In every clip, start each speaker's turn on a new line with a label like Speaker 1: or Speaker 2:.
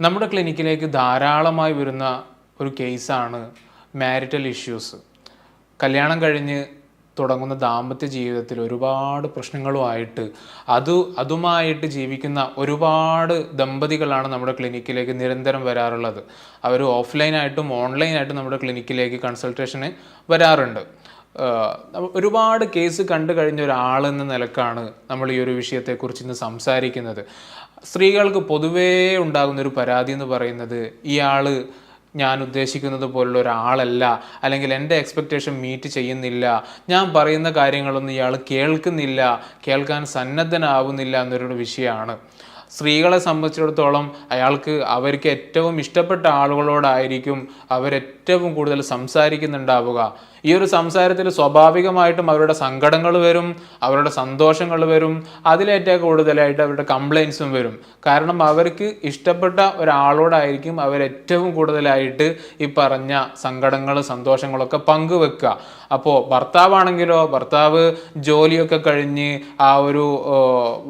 Speaker 1: നമ്മുടെ ക്ലിനിക്കിലേക്ക് ധാരാളമായി വരുന്ന ഒരു കേസാണ് മാരിറ്റൽ ഇഷ്യൂസ്. കല്യാണം കഴിഞ്ഞ് തുടങ്ങുന്ന ദാമ്പത്യ ജീവിതത്തിൽ ഒരുപാട് പ്രശ്നങ്ങളുമായിട്ട് അതുമായിട്ട് ജീവിക്കുന്ന ഒരുപാട് ദമ്പതികളാണ് നമ്മുടെ ക്ലിനിക്കിലേക്ക് നിരന്തരം വരാറുള്ളത്. അവർ ഓഫ്ലൈനായിട്ടും ഓൺലൈനായിട്ടും നമ്മുടെ ക്ലിനിക്കിലേക്ക് കൺസൾട്ടേഷന് വരാറുണ്ട്. ഒരുപാട് കേസ് കണ്ടു കഴിഞ്ഞ ഒരാളെന്ന നിലക്കാണ് നമ്മൾ ഈ ഒരു വിഷയത്തെക്കുറിച്ച് ഇന്ന് സംസാരിക്കുന്നത്. സ്ത്രീകൾക്ക് പൊതുവേ ഉണ്ടാകുന്നൊരു പരാതി എന്ന് പറയുന്നത്, ഇയാൾ ഞാൻ ഉദ്ദേശിക്കുന്നത് പോലുള്ള ഒരാളല്ല, അല്ലെങ്കിൽ എൻ്റെ എക്സ്പെക്റ്റേഷൻ മീറ്റ് ചെയ്യുന്നില്ല, ഞാൻ പറയുന്ന കാര്യങ്ങളൊന്നും ഇയാൾ കേൾക്കുന്നില്ല, കേൾക്കാൻ സന്നദ്ധനാവുന്നില്ല എന്നൊരു വിഷയമാണ്. സ്ത്രീകളെ സംബന്ധിച്ചിടത്തോളം അവർക്ക് ഏറ്റവും ഇഷ്ടപ്പെട്ട ആളുകളോടായിരിക്കും അവരേറ്റവും കൂടുതൽ സംസാരിക്കുന്നുണ്ടാവുക. ഈ ഒരു സംസാരത്തിൽ സ്വാഭാവികമായിട്ടും അവരുടെ സങ്കടങ്ങൾ വരും, അവരുടെ സന്തോഷങ്ങൾ വരും, അതിലേറ്റവും കൂടുതലായിട്ട് അവരുടെ കംപ്ലൈൻസും വരും. കാരണം അവർക്ക് ഇഷ്ടപ്പെട്ട ഒരാളോടായിരിക്കും അവരേറ്റവും കൂടുതലായിട്ട് ഈ പറഞ്ഞ സങ്കടങ്ങളും സന്തോഷങ്ങളൊക്കെ പങ്കുവെക്കുക. അപ്പോൾ ഭർത്താവ് ജോലിയൊക്കെ കഴിഞ്ഞ്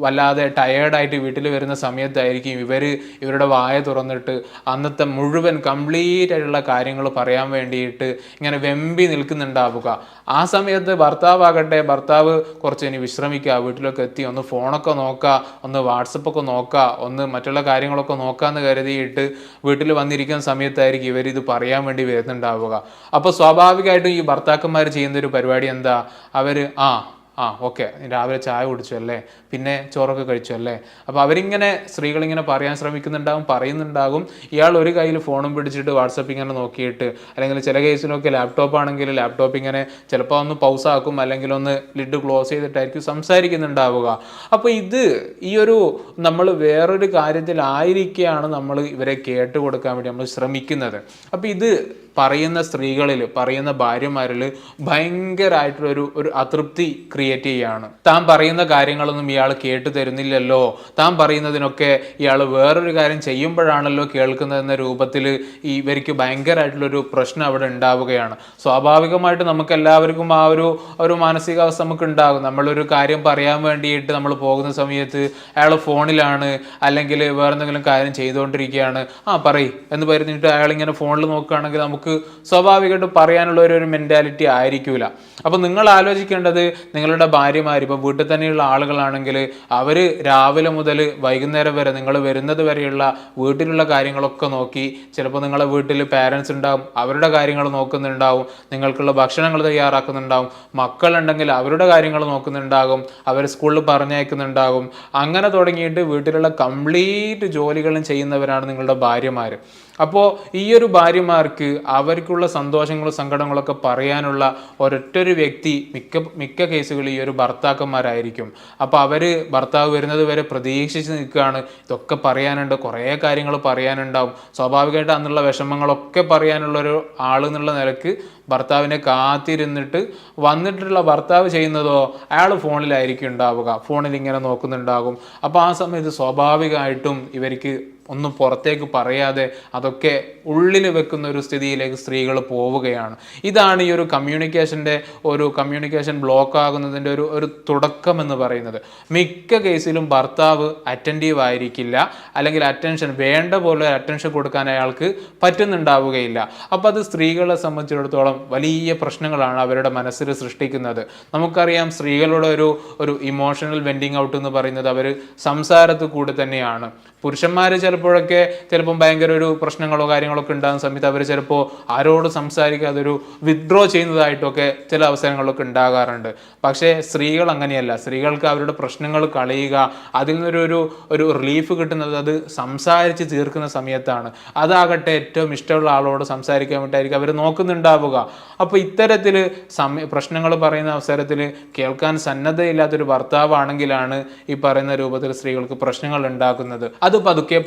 Speaker 1: വല്ലാതെ ടയേർഡായിട്ട് വീട്ടിൽ വരുന്ന സമയത്തായിരിക്കും ഇവരുടെ വായ തുറന്നിട്ട് അന്നത്തെ മുഴുവൻ കംപ്ലീറ്റ് ആയിട്ടുള്ള കാര്യങ്ങൾ പറയാൻ വേണ്ടിയിട്ട് ഇങ്ങനെ വെമ്പി നിൽക്കുന്നുണ്ടാവുക. ആ സമയത്ത് ഭർത്താവ് കുറച്ച് ഇനി വിശ്രമിക്കുക, വീട്ടിലൊക്കെ എത്തി ഒന്ന് ഫോണൊക്കെ നോക്കുക, ഒന്ന് വാട്സപ്പൊക്കെ നോക്കുക, ഒന്ന് മറ്റുള്ള കാര്യങ്ങളൊക്കെ നോക്കാമെന്ന് കരുതിയിട്ട് വീട്ടിൽ വന്നിരിക്കുന്ന സമയത്തായിരിക്കും ഇവരിത് പറയാൻ വേണ്ടി വരുന്നുണ്ടാവുക. അപ്പോൾ സ്വാഭാവികമായിട്ടും ഈ ഭർത്താക്കന്മാർ ചെയ്യുന്നൊരു പരിപാടി എന്താ, അവർ ഓക്കെ രാവിലെ ചായ കുടിച്ചു അല്ലേ, പിന്നെ ചോറൊക്കെ കഴിച്ചു അല്ലേ. അപ്പോൾ അവരിങ്ങനെ സ്ത്രീകളിങ്ങനെ പറയാൻ പറയുന്നുണ്ടാകും. ഇയാൾ ഒരു കയ്യിൽ ഫോണും പിടിച്ചിട്ട് വാട്സപ്പ് ഇങ്ങനെ നോക്കിയിട്ട്, അല്ലെങ്കിൽ ചില കേസിലൊക്കെ ലാപ്ടോപ്പ് ആണെങ്കിൽ ലാപ്ടോപ്പ് ഇങ്ങനെ ചിലപ്പോൾ ഒന്ന് പൗസ് ആക്കും, അല്ലെങ്കിൽ ഒന്ന് ലിഡ് ക്ലോസ് ചെയ്തിട്ടായിരിക്കും സംസാരിക്കുന്നുണ്ടാവുക. അപ്പോൾ നമ്മൾ വേറൊരു കാര്യത്തിലായിരിക്കുകയാണ് നമ്മൾ ഇവരെ കേട്ടുകൊടുക്കാൻ വേണ്ടി നമ്മൾ ശ്രമിക്കുന്നത്. അപ്പോൾ ഇത് പറയുന്ന ഭാര്യമാരിൽ ഭയങ്കരമായിട്ടുള്ള ഒരു അതൃപ്തി ക്രിയേറ്റ് ചെയ്യുകയാണ്. താൻ പറയുന്ന കാര്യങ്ങളൊന്നും ഇയാൾ കേട്ടു തരുന്നില്ലല്ലോ, താൻ പറയുന്നതിനൊക്കെ ഇയാൾ വേറൊരു കാര്യം ചെയ്യുമ്പോഴാണല്ലോ കേൾക്കുന്നതെന്ന രൂപത്തിൽ ഇവർക്ക് ഭയങ്കരമായിട്ടുള്ളൊരു പ്രശ്നം അവിടെ ഉണ്ടാവുകയാണ്. സ്വാഭാവികമായിട്ട് നമുക്ക് എല്ലാവർക്കും ആ ഒരു മാനസികാവസ്ഥ നമുക്ക് ഉണ്ടാകും. നമ്മളൊരു കാര്യം പറയാൻ വേണ്ടിയിട്ട് നമ്മൾ പോകുന്ന സമയത്ത് അയാൾ ഫോണിലാണ്, അല്ലെങ്കിൽ വേറെന്തെങ്കിലും കാര്യം ചെയ്തുകൊണ്ടിരിക്കുകയാണ്, എന്ന് പറഞ്ഞിട്ട് അയാളിങ്ങനെ ഫോണിൽ നോക്കുകയാണെങ്കിൽ നമുക്ക് സ്വാഭാവികമായിട്ട് പറയാനുള്ള ഒരു മെന്റാലിറ്റി ആയിരിക്കൂല. അപ്പൊ നിങ്ങൾ ആലോചിക്കേണ്ടത്, നിങ്ങളുടെ ഭാര്യമാർ ഇപ്പൊ വീട്ടിൽ തന്നെയുള്ള ആളുകളാണെങ്കിൽ അവർ രാവിലെ മുതൽ വൈകുന്നേരം വരെ നിങ്ങൾ വരുന്നത് വരെയുള്ള വീട്ടിലുള്ള കാര്യങ്ങളൊക്കെ നോക്കി, ചിലപ്പോൾ നിങ്ങളെ വീട്ടിൽ പാരൻസ് ഉണ്ടാവും, അവരുടെ കാര്യങ്ങൾ നോക്കുന്നുണ്ടാവും, നിങ്ങൾക്കുള്ള ഭക്ഷണങ്ങൾ തയ്യാറാക്കുന്നുണ്ടാവും, മക്കളുണ്ടെങ്കിൽ അവരുടെ കാര്യങ്ങൾ നോക്കുന്നുണ്ടാകും, അവർ സ്കൂളിൽ പറഞ്ഞയക്കുന്നുണ്ടാകും. അങ്ങനെ തുടങ്ങിയിട്ട് വീട്ടിലുള്ള കംപ്ലീറ്റ് ജോലികളും ചെയ്യുന്നവരാണ് നിങ്ങളുടെ ഭാര്യമാർ. അപ്പോൾ ഈ ഒരു ഭാര്യമാർക്ക് അവർക്കുള്ള സന്തോഷങ്ങളും സങ്കടങ്ങളൊക്കെ പറയാനുള്ള ഒരൊറ്റൊരു വ്യക്തി മിക്ക കേസുകളിൽ ഈ ഒരു ഭർത്താക്കന്മാരായിരിക്കും. അപ്പോൾ ഭർത്താവ് വരുന്നത് വരെ പ്രതീക്ഷിച്ച് നിൽക്കുകയാണ്, ഇതൊക്കെ പറയാനുണ്ട്, കുറേ കാര്യങ്ങൾ പറയാനുണ്ടാവും. സ്വാഭാവികമായിട്ട് അന്നുള്ള വിഷമങ്ങളൊക്കെ പറയാനുള്ളൊരു ആളെന്നുള്ള നിലക്ക് ഭർത്താവിനെ കാത്തിരുന്നിട്ട് വന്നിട്ടുള്ള ഭർത്താവ് ചെയ്യുന്നതോ അയാൾ ഫോണിലായിരിക്കും ഉണ്ടാവുക, ഫോണിൽ ഇങ്ങനെ നോക്കുന്നുണ്ടാകും. അപ്പോൾ ആ സമയത്ത് സ്വാഭാവികമായിട്ടും ഇവർക്ക് ഒന്നും പുറത്തേക്ക് പറയാതെ അതൊക്കെ ഉള്ളിൽ വെക്കുന്ന ഒരു സ്ഥിതിയിലേക്ക് സ്ത്രീകൾ പോവുകയാണ്. ഇതാണ് ഈ ഒരു കമ്മ്യൂണിക്കേഷൻ ബ്ലോക്ക് ആകുന്നതിൻ്റെ ഒരു തുടക്കം എന്ന് പറയുന്നത്. മിക്ക കേസിലും ഭർത്താവ് അറ്റൻറ്റീവ് ആയിരിക്കില്ല, അല്ലെങ്കിൽ വേണ്ട പോലെ അറ്റൻഷൻ കൊടുക്കാൻ അയാൾക്ക് പറ്റുന്നുണ്ടാവുകയില്ല. അപ്പോൾ അത് സ്ത്രീകളെ സംബന്ധിച്ചിടത്തോളം വലിയ പ്രശ്നങ്ങളാണ് അവരുടെ മനസ്സിൽ സൃഷ്ടിക്കുന്നത്. നമുക്കറിയാം, സ്ത്രീകളുടെ ഒരു ഇമോഷണൽ വെൻഡിങ് ഔട്ട് എന്ന് പറയുന്നത് അവർ സംസാരത്തിൽ കൂടെ തന്നെയാണ്. പുരുഷന്മാർ ചിലപ്പം ഭയങ്കര ഒരു പ്രശ്നങ്ങളോ കാര്യങ്ങളൊക്കെ ഉണ്ടാകുന്ന സമയത്ത് അവർ ചിലപ്പോൾ ആരോട് സംസാരിക്കാതെ ഒരു വിത്ഡ്രോ ചെയ്യുന്നതായിട്ടൊക്കെ ചില അവസരങ്ങളൊക്കെ ഉണ്ടാകാറുണ്ട്. പക്ഷേ സ്ത്രീകൾ അങ്ങനെയല്ല. സ്ത്രീകൾക്ക് അവരുടെ പ്രശ്നങ്ങൾ കളയുക, അതിൽ നിന്നൊരു റിലീഫ് കിട്ടുന്നത് അത് സംസാരിച്ച് തീർക്കുന്ന സമയത്താണ്. അതാകട്ടെ ഏറ്റവും ഇഷ്ടമുള്ള ആളോട് സംസാരിക്കാൻ വേണ്ടിയിട്ടായിരിക്കും അവർ നോക്കുന്നുണ്ടാവുക. അപ്പോൾ ഇത്തരത്തിൽ പ്രശ്നങ്ങൾ പറയുന്ന അവസരത്തിൽ കേൾക്കാൻ സന്നദ്ധയില്ലാത്തൊരു ഭർത്താവാണെങ്കിലാണ് ഈ പറയുന്ന രൂപത്തിൽ സ്ത്രീകൾക്ക് പ്രശ്നങ്ങൾ ഉണ്ടാക്കുന്നത്. അത് പതുക്കെ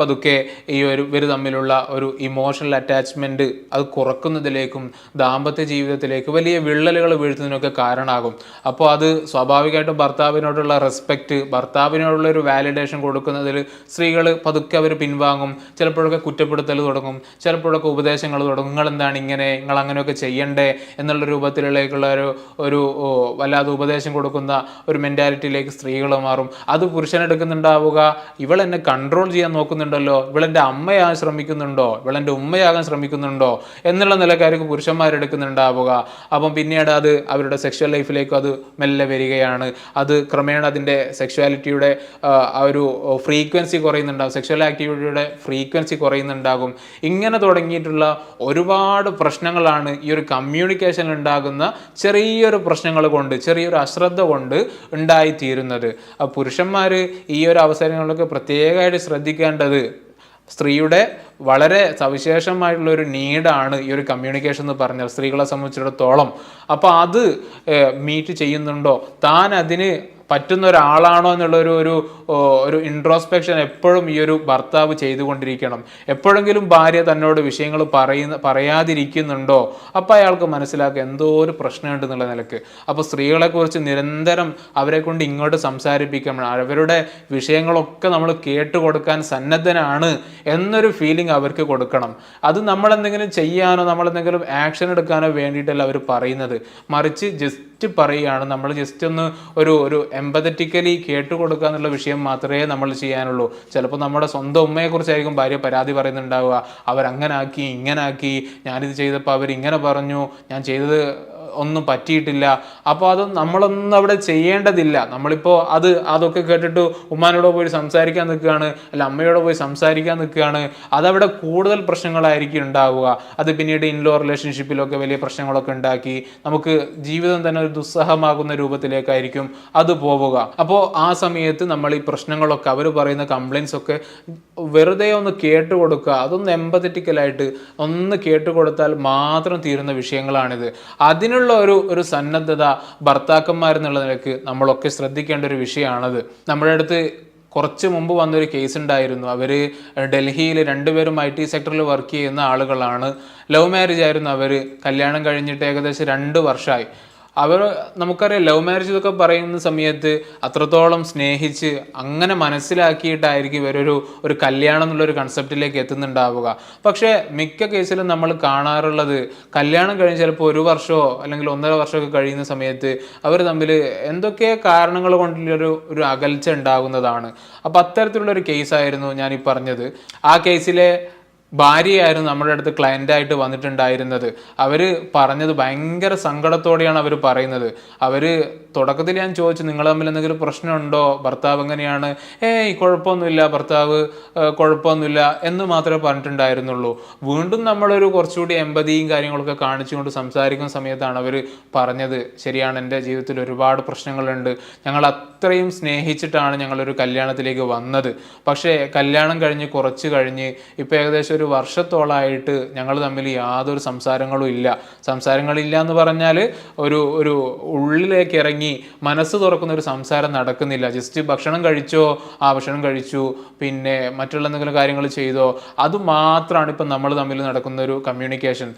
Speaker 1: ഇവർ തമ്മിലുള്ള ഒരു ഇമോഷണൽ അറ്റാച്ച്മെന്റ് അത് കുറക്കുന്നതിലേക്കും ദാമ്പത്യ ജീവിതത്തിലേക്ക് വലിയ വിള്ളലുകൾ വീഴ്ത്തുന്നതിനൊക്കെ കാരണമാകും. അപ്പോൾ അത് സ്വാഭാവികമായിട്ടും ഭർത്താവിനോടുള്ള റെസ്പെക്റ്റ്, ഭർത്താവിനോടുള്ള ഒരു വാലിഡേഷൻ കൊടുക്കുന്നതിൽ സ്ത്രീകൾ പതുക്കെ അവർ പിൻവാങ്ങും. ചിലപ്പോഴൊക്കെ കുറ്റപ്പെടുത്തൽ തുടങ്ങും, ചിലപ്പോഴൊക്കെ ഉപദേശങ്ങൾ തുടങ്ങും. നിങ്ങൾ എന്താണ് ഇങ്ങനെ, നിങ്ങൾ അങ്ങനെയൊക്കെ ചെയ്യണം ചെയ്യണ്ടേ എന്നുള്ള രൂപത്തിലേക്കുള്ള ഒരു വല്ലാതെ ഉപദേശം കൊടുക്കുന്ന ഒരു മെൻറ്റാലിറ്റിയിലേക്ക് സ്ത്രീകൾ മാറും. അത് പുരുഷനെടുക്കുന്നുണ്ടാവുക, ഇവൾ എന്നെ കൺട്രോൾ ചെയ്യാൻ നോക്കുന്നുണ്ടല്ലോ, ഇവളെൻ്റെ അമ്മയാകാൻ ശ്രമിക്കുന്നുണ്ടോ, ഇവളെൻ്റെ ഉമ്മയാകാൻ ശ്രമിക്കുന്നുണ്ടോ എന്നുള്ള നിലക്കാർക്ക് പുരുഷന്മാരെടുക്കുന്നുണ്ടാവുക. അപ്പം പിന്നീട് അത് അവരുടെ സെക്ഷൽ ലൈഫിലേക്ക് അത് മെല്ലെ വരികയാണ്. അത് ക്രമേണ അതിൻ്റെ സെക്ഷുവാലിറ്റിയുടെ ആ ഒരു ഫ്രീക്വൻസി കുറയുന്നുണ്ടാകും, സെക്ഷൽ ആക്ടിവിറ്റിയുടെ ഫ്രീക്വൻസി കുറയുന്നുണ്ടാകും. ഇങ്ങനെ തുടങ്ങിയിട്ടുള്ള ഒരുപാട് പ്രശ്നങ്ങളാണ് ഈ ഒരു കമ്മ്യൂണിക്കേഷൻ ഉണ്ടാകുന്ന ചെറിയൊരു പ്രശ്നങ്ങൾ കൊണ്ട്, ചെറിയൊരു അശ്രദ്ധ കൊണ്ട് ഉണ്ടായിത്തീരുന്നത്. പുരുഷന്മാർ ഈ ഒരു അവസരങ്ങളിലൊക്കെ പ്രത്യേകമായിട്ട് ശ്രദ്ധിക്കേണ്ടത് സ്ത്രീയുടെ വളരെ സവിശേഷമായിട്ടുള്ള ഒരു നീഡാണ് ഈ ഒരു കമ്മ്യൂണിക്കേഷൻ എന്ന് പറഞ്ഞാൽ സ്ത്രീകളെ സംബന്ധിച്ചിടത്തോളം. അപ്പോൾ അത് മീറ്റ് ചെയ്യുന്നുണ്ടോ, താൻ അതിന് പറ്റുന്ന ഒരാളാണോ എന്നുള്ളൊരു ഒരു ഒരു ഇൻട്രോസ്പെക്ഷൻ എപ്പോഴും ഈ ഒരു ഭർത്താവ് ചെയ്തുകൊണ്ടിരിക്കണം. എപ്പോഴെങ്കിലും ഭാര്യ തന്നോട് വിഷയങ്ങൾ പറയാതിരിക്കുന്നുണ്ടോ, അപ്പോൾ അയാൾക്ക് മനസ്സിലാക്കുക എന്തോ ഒരു പ്രശ്നമുണ്ട് എന്നുള്ള നിലക്ക്. അപ്പോൾ സ്ത്രീകളെക്കുറിച്ച് നിരന്തരം അവരെ കൊണ്ട് ഇങ്ങോട്ട് സംസാരിപ്പിക്കണം, അവരുടെ വിഷയങ്ങളൊക്കെ നമ്മൾ കേട്ടുകൊടുക്കാൻ സന്നദ്ധനാണ് എന്നൊരു ഫീലിംഗ് അവർക്ക് കൊടുക്കണം. അത് നമ്മളെന്തെങ്കിലും ചെയ്യാനോ നമ്മളെന്തെങ്കിലും ആക്ഷൻ എടുക്കാനോ വേണ്ടിയിട്ടല്ല അവർ പറയുന്നത്, മറിച്ച് ജസ്റ്റ് പറയുകയാണ്. നമ്മൾ ജസ്റ്റ് ഒന്ന് ഒരു എമ്പതറ്റിക്കലി കേട്ടുകൊടുക്കുക എന്നുള്ള വിഷയം മാത്രമേ നമ്മൾ ചെയ്യാനുള്ളൂ. ചിലപ്പോൾ നമ്മുടെ സ്വന്തം ഉമ്മയെക്കുറിച്ചായിരിക്കും ഭാര്യ പരാതി പറയുന്നുണ്ടാവുക, അവരങ്ങനാക്കി ഇങ്ങനാക്കി, ഞാനിത് ചെയ്തപ്പോൾ അവരിങ്ങനെ പറഞ്ഞു, ഞാൻ ചെയ്തത് ഒന്നും പറ്റിയിട്ടില്ല. അപ്പോൾ അത് നമ്മളൊന്നും അവിടെ ചെയ്യേണ്ടതില്ല. നമ്മളിപ്പോൾ അതൊക്കെ കേട്ടിട്ട് ഉമ്മാനോട് പോയി സംസാരിക്കാൻ നിൽക്കുകയാണ്, അല്ല അമ്മയോട് പോയി സംസാരിക്കാൻ നിൽക്കുകയാണ്, അതവിടെ കൂടുതൽ പ്രശ്നങ്ങളായിരിക്കും ഉണ്ടാവുക. അത് പിന്നീട് ഇൻലോ റിലേഷൻഷിപ്പിലൊക്കെ വലിയ പ്രശ്നങ്ങളൊക്കെ ഉണ്ടാക്കി നമുക്ക് ജീവിതം തന്നെ ഒരു ദുസ്സഹമാകുന്ന രൂപത്തിലേക്കായിരിക്കും അത് പോവുക. അപ്പോൾ ആ സമയത്ത് നമ്മൾ ഈ പ്രശ്നങ്ങളൊക്കെ, അവർ പറയുന്ന കംപ്ലയിൻസ് ഒക്കെ വെറുതെ ഒന്ന് കേട്ടുകൊടുക്കുക, അതൊന്ന് എമ്പതറ്റിക്കലായിട്ട് ഒന്ന് കേട്ടുകൊടുത്താൽ മാത്രം തീരുന്ന വിഷയങ്ങളാണിത്. അതിനുള്ള ഒരു സന്നദ്ധത ഭർത്താക്കന്മാരെന്നുള്ള നിലക്ക് നമ്മളൊക്കെ ശ്രദ്ധിക്കേണ്ട ഒരു വിഷയമാണത്. നമ്മുടെ അടുത്ത് കുറച്ച് മുമ്പ് വന്നൊരു കേസ് ഉണ്ടായിരുന്നു. അവർ ഡൽഹിയിൽ രണ്ടുപേരും IT സെക്ടറിൽ വർക്ക് ചെയ്യുന്ന ആളുകളാണ്. ലവ് മാരേജ് ആയിരുന്നു. അവർ കല്യാണം കഴിഞ്ഞിട്ട് ഏകദേശം 2 വർഷമായി. നമുക്കറിയാം, ലവ് മാരേജ് എന്നൊക്കെ പറയുന്ന സമയത്ത് അത്രത്തോളം സ്നേഹിച്ച് അങ്ങനെ മനസ്സിലാക്കിയിട്ടായിരിക്കും ഇവരൊരു കല്യാണം എന്നുള്ളൊരു കൺസെപ്റ്റിലേക്ക് എത്തുന്നുണ്ടാവുക. പക്ഷേ മിക്ക കേസിലും നമ്മൾ കാണാറുള്ളത് കല്യാണം കഴിഞ്ഞ് ചിലപ്പോൾ 1 വർഷമോ അല്ലെങ്കിൽ 1.5 വർഷമൊക്കെ കഴിയുന്ന സമയത്ത് അവർ തമ്മിൽ എന്തൊക്കെ കാരണങ്ങൾ കൊണ്ടുള്ളൊരു അകൽച്ച ഉണ്ടാകുന്നതാണ്. അപ്പോൾ അത്തരത്തിലുള്ളൊരു കേസായിരുന്നു ഞാൻ ഈ പറഞ്ഞത്. ആ കേസിലെ ഭാര്യയായിരുന്നു നമ്മുടെ അടുത്ത് ക്ലയൻ്റായിട്ട് വന്നിട്ടുണ്ടായിരുന്നത്. അവർ പറഞ്ഞത് ഭയങ്കര സങ്കടത്തോടെയാണ് അവർ പറയുന്നത്. അവർ തുടക്കത്തിൽ ഞാൻ ചോദിച്ചു, നിങ്ങൾ തമ്മിൽ എന്തെങ്കിലും പ്രശ്നമുണ്ടോ, ഭർത്താവ് എങ്ങനെയാണ്? കുഴപ്പമൊന്നുമില്ല, ഭർത്താവ് കുഴപ്പമൊന്നുമില്ല എന്ന് മാത്രമേ പറഞ്ഞിട്ടുണ്ടായിരുന്നുള്ളൂ. വീണ്ടും നമ്മളൊരു കുറച്ചുകൂടി എമ്പതിയും കാര്യങ്ങളൊക്കെ കാണിച്ചുകൊണ്ട് സംസാരിക്കുന്ന സമയത്താണ് അവർ പറഞ്ഞത്, ശരിയാണ്, എൻ്റെ ജീവിതത്തിൽ ഒരുപാട് പ്രശ്നങ്ങളുണ്ട്, ഞങ്ങൾ അത്രയും സ്നേഹിച്ചിട്ടാണ് ഞങ്ങളൊരു കല്യാണത്തിലേക്ക് വന്നത്. പക്ഷേ കല്യാണം കഴിഞ്ഞ് കുറച്ച് കഴിഞ്ഞ് ഇപ്പോൾ ഏകദേശം 1 വർഷത്തോളമായിട്ട് ഞങ്ങൾ തമ്മിൽ യാതൊരു സംസാരങ്ങളില്ല എന്ന് പറഞ്ഞാൽ ഒരു ഉള്ളിലേക്ക് ഇറങ്ങി മനസ്സ് തുറക്കുന്ന ഒരു സംസാരം നടക്കുന്നില്ല. ജസ്റ്റ് ഭക്ഷണം കഴിച്ചോ, ഭക്ഷണം കഴിച്ചു, പിന്നെ മറ്റുള്ള എന്തെങ്കിലും കാര്യങ്ങൾ ചെയ്തോ, അതുമാത്രമാണ് ഇപ്പം നമ്മൾ തമ്മിൽ നടക്കുന്ന ഒരു കമ്മ്യൂണിക്കേഷൻ.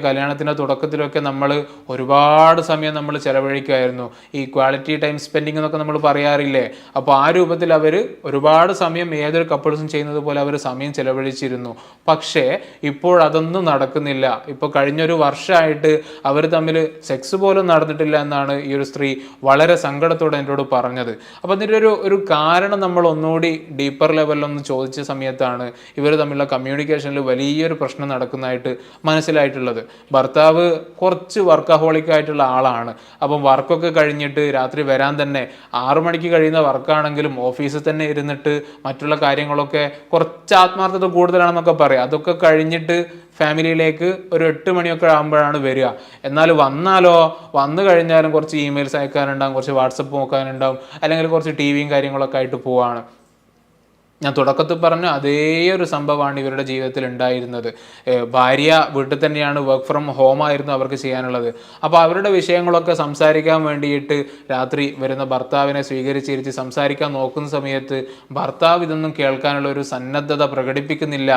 Speaker 1: കല്യാണത്തിൻ്റെ തുടക്കത്തിലൊക്കെ നമ്മൾ ഒരുപാട് സമയം നമ്മൾ ചെലവഴിക്കുമായിരുന്നു. ഈ ക്വാളിറ്റി ടൈം സ്പെൻഡിങ് എന്നൊക്കെ നമ്മൾ പറയാറില്ലേ. അപ്പോൾ ആ രൂപത്തിൽ അവർ ഒരുപാട് സമയം ഏതൊരു കപ്പിൾസും ചെയ്യുന്നത് പോലെ അവർ സമയം ചെലവഴിച്ചിരുന്നു. പക്ഷേ ഇപ്പോൾ അതൊന്നും നടക്കുന്നില്ല. ഇപ്പോൾ കഴിഞ്ഞൊരു വർഷമായിട്ട് അവർ തമ്മിൽ സെക്സ് പോലും നടന്നിട്ടില്ല എന്നാണ് ഈ ഒരു സ്ത്രീ വളരെ സങ്കടത്തോടെ എന്നോട് പറഞ്ഞത്. അപ്പോൾ അതിൻ്റെ ഒരു കാരണം നമ്മൾ ഒന്നുകൂടി ഡീപ്പർ ലെവലിലൊന്ന് ചോദിച്ച സമയത്താണ് ഇവർ തമ്മിലുള്ള കമ്മ്യൂണിക്കേഷനിൽ വലിയൊരു പ്രശ്നം നടക്കുന്നതായിട്ട് മനസ്സിലായിട്ടുള്ളത്. ഭർത്താവ് കുറച്ച് വർക്കഹോളിക് ആയിട്ടുള്ള ആളാണ്. അപ്പം വർക്കൊക്കെ കഴിഞ്ഞിട്ട് രാത്രി വരാൻ തന്നെ 6 മണിക്ക് കഴിയുന്ന വർക്കാണെങ്കിലും ഓഫീസിൽ തന്നെ ഇരുന്നിട്ട് മറ്റുള്ള കാര്യങ്ങളൊക്കെ കുറച്ച് ആത്മാർത്ഥത കൂടുതലാണെന്നൊക്കെ പറയാം. അതൊക്കെ കഴിഞ്ഞിട്ട് ഫാമിലിയിലേക്ക് ഒരു 8 മണിയൊക്കെ ആകുമ്പോഴാണ് വരിക. എന്നാൽ വന്നു കഴിഞ്ഞാലും കുറച്ച് ഇമെയിൽസ് അയക്കാനുണ്ടാകും, കുറച്ച് വാട്സപ്പ് നോക്കാനുണ്ടാകും, അല്ലെങ്കിൽ കുറച്ച് TVയും കാര്യങ്ങളൊക്കെ ആയിട്ട് പോവാണ്. ഞാൻ തുടക്കത്തിൽ പറഞ്ഞ അതേ ഒരു സംഭവമാണ് ഇവരുടെ ജീവിതത്തിൽ ഉണ്ടായിരുന്നത്. ഭാര്യ വീട്ടിൽ തന്നെയാണ്, വർക്ക് ഫ്രം ഹോം ആയിരുന്നു അവർക്ക് ചെയ്യാനുള്ളത്. അപ്പോൾ അവരുടെ വിഷയങ്ങളൊക്കെ സംസാരിക്കാൻ വേണ്ടിയിട്ട് രാത്രി വരുന്ന ഭർത്താവിനെ സ്വീകരിച്ചിരുത്തി സംസാരിക്കാൻ നോക്കുന്ന സമയത്ത് ഭർത്താവ് ഇതൊന്നും കേൾക്കാനുള്ള ഒരു സന്നദ്ധത പ്രകടിപ്പിക്കുന്നില്ല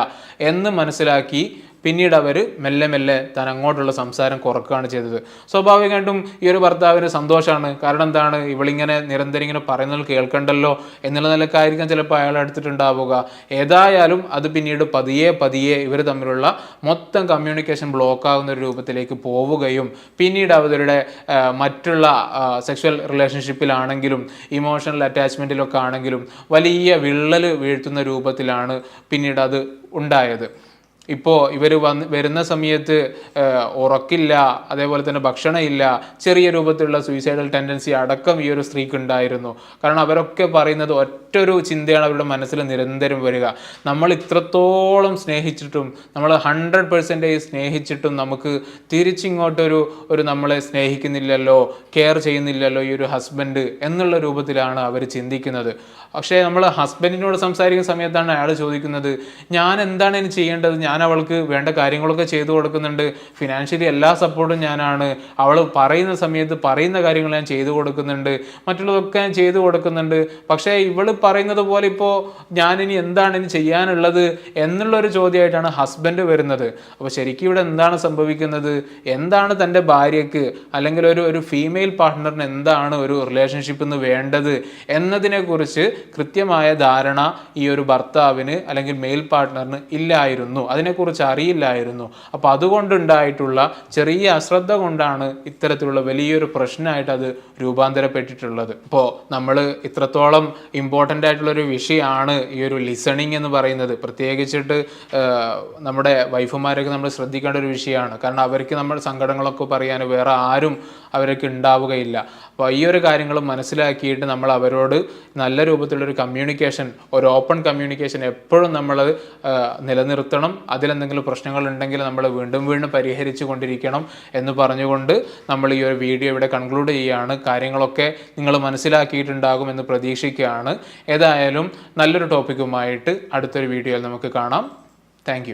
Speaker 1: എന്ന് മനസ്സിലാക്കി പിന്നീട് അവർ മെല്ലെ മെല്ലെ താൻ അങ്ങോട്ടുള്ള സംസാരം കുറക്കുകയാണ് ചെയ്തത്. സ്വാഭാവികമായിട്ടും ഈ ഒരു ഭർത്താവിന് സന്തോഷമാണ്. കാരണം എന്താണ്, ഇവളിങ്ങനെ നിരന്തരം ഇങ്ങനെ പറയുന്നത് കേൾക്കണ്ടല്ലോ എന്നുള്ള നിലക്കായിരിക്കും ചിലപ്പോൾ അയാൾ എടുത്തിട്ടുണ്ടാവുക. ഏതായാലും അത് പിന്നീട് പതിയെ പതിയെ ഇവർ തമ്മിലുള്ള മൊത്തം കമ്മ്യൂണിക്കേഷൻ ബ്ലോക്ക് ആകുന്ന ഒരു രൂപത്തിലേക്ക് പോവുകയും പിന്നീട് അവരുടെ മറ്റുള്ള സെക്ഷൽ റിലേഷൻഷിപ്പിലാണെങ്കിലും ഇമോഷണൽ അറ്റാച്ച്മെൻറ്റിലൊക്കെ ആണെങ്കിലും വലിയ വിള്ളൽ വീഴ്ത്തുന്ന രൂപത്തിലാണ് പിന്നീട് അത് ഉണ്ടായത്. ഇപ്പോൾ ഇവർ വരുന്ന സമയത്ത് ഉറക്കില്ല, അതേപോലെ തന്നെ ഭക്ഷണമില്ല, ചെറിയ രൂപത്തിലുള്ള സൂയിസൈഡൽ ടെൻഡൻസി അടക്കം ഈ ഒരു സ്ത്രീക്ക് ഉണ്ടായിരുന്നു. കാരണം അവരൊക്കെ പറയുന്നത് ഒറ്റൊരു ചിന്തയാണ് അവരുടെ മനസ്സിൽ നിരന്തരം വരിക, നമ്മൾ ഇത്രത്തോളം സ്നേഹിച്ചിട്ടും, നമ്മൾ 100% സ്നേഹിച്ചിട്ടും നമുക്ക് തിരിച്ചിങ്ങോട്ടൊരു നമ്മളെ സ്നേഹിക്കുന്നില്ലല്ലോ, കെയർ ചെയ്യുന്നില്ലല്ലോ ഈ ഒരു ഹസ്ബൻഡ് എന്നുള്ള രൂപത്തിലാണ് അവർ ചിന്തിക്കുന്നത്. പക്ഷേ നമ്മൾ ഹസ്ബൻഡിനോട് സംസാരിക്കുന്ന സമയത്താണ് അയാൾ ചോദിക്കുന്നത്, ഞാൻ എന്താണ് ഇനി ചെയ്യേണ്ടത്, ഞാൻ അവൾക്ക് വേണ്ട കാര്യങ്ങളൊക്കെ ചെയ്തു കൊടുക്കുന്നുണ്ട്, ഫിനാൻഷ്യലി എല്ലാ സപ്പോർട്ടും ഞാനാണ്, അവൾ പറയുന്ന സമയത്ത് പറയുന്ന കാര്യങ്ങൾ ഞാൻ ചെയ്തു കൊടുക്കുന്നുണ്ട്, മറ്റുള്ളതൊക്കെ ഞാൻ ചെയ്തു കൊടുക്കുന്നുണ്ട്, പക്ഷേ ഇവൾ പറയുന്നത് പോലെ ഇപ്പോൾ ഞാനിനി എന്താണ് ഇനി ചെയ്യാനുള്ളത് എന്നുള്ളൊരു ചോദ്യമായിട്ടാണ് ഹസ്ബൻഡ് വരുന്നത്. അപ്പോൾ ശരിക്കും ഇവിടെ എന്താണ് സംഭവിക്കുന്നത്, എന്താണ് തൻ്റെ ഭാര്യയ്ക്ക് അല്ലെങ്കിൽ ഒരു ഫീമെയിൽ പാർട്ട്ണറിന് എന്താണ് ഒരു റിലേഷൻഷിപ്പിൽ നിന്ന് വേണ്ടത് എന്നതിനെക്കുറിച്ച് കൃത്യമായ ധാരണ ഈ ഒരു ഭർത്താവിന് അല്ലെങ്കിൽ മെയിൽ പാർട്ട്ണറിന് ഇല്ലായിരുന്നു, അതിനെക്കുറിച്ച് അറിയില്ലായിരുന്നു. അപ്പോൾ അതുകൊണ്ടുണ്ടായിട്ടുള്ള ചെറിയ അശ്രദ്ധ കൊണ്ടാണ് ഇത്തരത്തിലുള്ള വലിയൊരു പ്രശ്നമായിട്ട് അത് രൂപാന്തരപ്പെട്ടിട്ടുള്ളത്. ഇപ്പോൾ നമ്മൾ ഇത്രത്തോളം ഇമ്പോർട്ടൻ്റ് ആയിട്ടുള്ളൊരു വിഷയമാണ് ഈ ഒരു ലിസണിങ് എന്ന് പറയുന്നത്. പ്രത്യേകിച്ചിട്ട് നമ്മുടെ വൈഫുമാരൊക്കെ നമ്മൾ ശ്രദ്ധിക്കേണ്ട ഒരു വിഷയമാണ്. കാരണം അവർക്ക് നമ്മുടെ സങ്കടങ്ങളൊക്കെ പറയാൻ വേറെ ആരും അവർക്ക് ഉണ്ടാവുകയില്ല. അപ്പോൾ ഈ ഒരു കാര്യങ്ങൾ മനസ്സിലാക്കിയിട്ട് നമ്മൾ അവരോട് നല്ല രൂപത്തിലുള്ളൊരു കമ്മ്യൂണിക്കേഷൻ, ഒരു ഓപ്പൺ കമ്മ്യൂണിക്കേഷൻ എപ്പോഴും നമ്മൾ നിലനിർത്തണം. അതിലെന്തെങ്കിലും പ്രശ്നങ്ങൾ ഉണ്ടെങ്കിൽ നമ്മൾ വീണ്ടും വീണ്ടും പരിഹരിച്ചു കൊണ്ടിരിക്കണം എന്ന് പറഞ്ഞുകൊണ്ട് നമ്മൾ ഈ ഒരു വീഡിയോ ഇവിടെ കൺക്ലൂഡ് ചെയ്യുകയാണ്. കാര്യങ്ങളൊക്കെ നിങ്ങൾ മനസ്സിലാക്കിയിട്ടുണ്ടാകുമെന്ന് പ്രതീക്ഷിക്കുകയാണ്. ഏതായാലും നല്ലൊരു ടോപ്പിക്കുമായിട്ട് അടുത്തൊരു വീഡിയോയിൽ നമുക്ക് കാണാം. താങ്ക്